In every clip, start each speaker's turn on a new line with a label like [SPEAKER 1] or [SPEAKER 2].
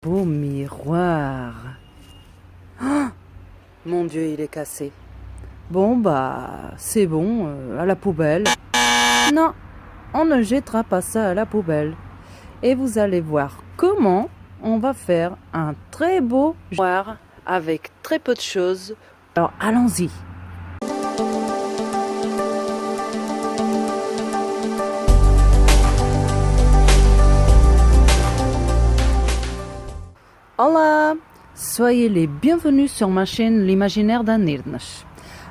[SPEAKER 1] Beau miroir. Oh, mon Dieu, il est cassé. Bon, bah, c'est bon, à la poubelle. Non, on ne jettera pas ça à la poubelle. Et vous allez voir comment on va faire un très beau miroir avec très peu de choses. Alors, allons-y. Hola, soyez les bienvenus sur ma chaîne L'Imaginaire d'Anirnash.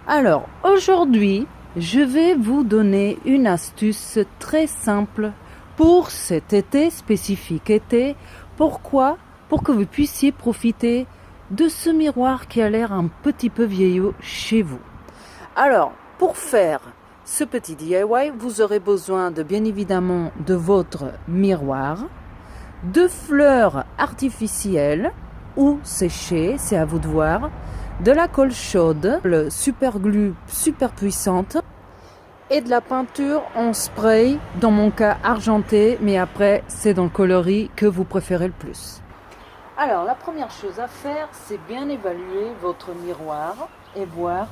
[SPEAKER 1] Alors, aujourd'hui, je vais vous donner une astuce très simple pour cet été, spécifique été. Pourquoi? Pour que vous puissiez profiter de ce miroir qui a l'air un petit peu vieillot chez vous. Alors, pour faire ce petit DIY, vous aurez besoin de, bien évidemment, de votre miroir, de fleurs artificielles ou séchées, c'est à vous de voir, de la colle chaude, le super glue super puissante et de la peinture en spray, dans mon cas argenté, mais après c'est dans le coloris que vous préférez le plus. Alors la première chose à faire, c'est bien évaluer votre miroir et voir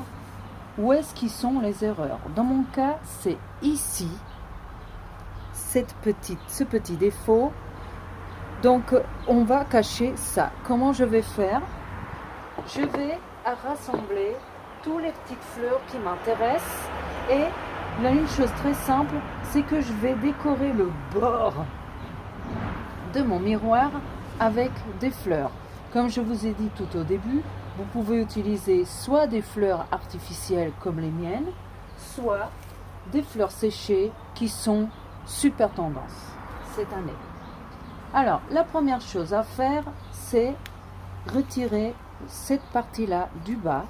[SPEAKER 1] où est-ce qu'ils sont les erreurs. Dans mon cas, c'est ici, ce petit défaut. Donc, on va cacher ça. Comment je vais faire? Je vais rassembler toutes les petites fleurs qui m'intéressent. Et là, une chose très simple, c'est que je vais décorer le bord de mon miroir avec des fleurs. Comme je vous ai dit tout au début, vous pouvez utiliser soit des fleurs artificielles comme les miennes, soit des fleurs séchées qui sont super tendance cette année. Alors, la première chose à faire, c'est retirer cette partie-là du bas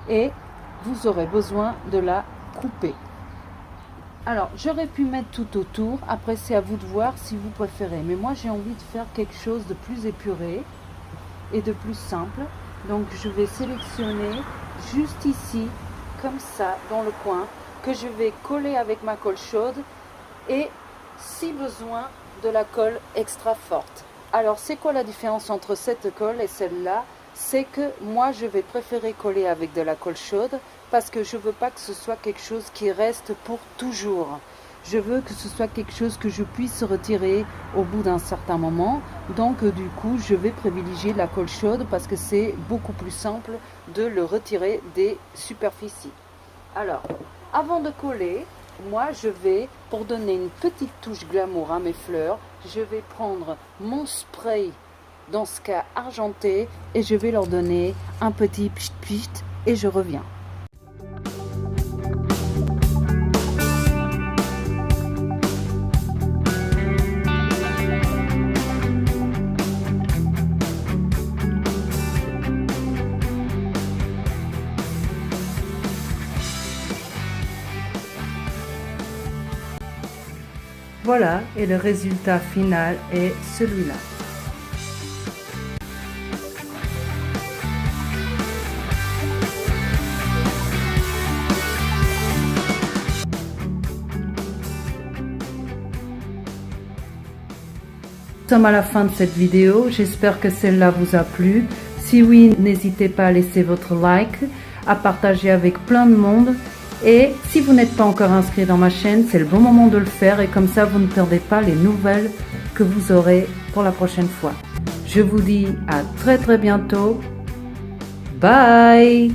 [SPEAKER 1] et vous aurez besoin de la couper. Alors, j'aurais pu mettre tout autour, après c'est à vous de voir si vous préférez. Mais moi, j'ai envie de faire quelque chose de plus épuré et de plus simple. Donc, je vais sélectionner juste ici, comme ça, dans le coin, que je vais coller avec ma colle chaude et, si besoin, de la colle extra forte. Alors c'est quoi la différence entre cette colle et celle-là? C'est que moi je vais préférer coller avec de la colle chaude parce que je veux pas que ce soit quelque chose qui reste pour toujours. Je veux que ce soit quelque chose que je puisse retirer au bout d'un certain moment. Donc du coup je vais privilégier la colle chaude parce que c'est beaucoup plus simple de le retirer des superficies. Alors avant de coller, moi je vais, pour donner une petite touche glamour à mes fleurs, je vais prendre mon spray, dans ce cas argenté, et je vais leur donner un petit pchit pchit et je reviens. Voilà, et le résultat final est celui-là. Nous sommes à la fin de cette vidéo, j'espère que celle-là vous a plu. Si oui, n'hésitez pas à laisser votre like, à partager avec plein de monde. Et si vous n'êtes pas encore inscrit dans ma chaîne, c'est le bon moment de le faire et comme ça vous ne perdez pas les nouvelles que vous aurez pour la prochaine fois. Je vous dis à très bientôt. Bye!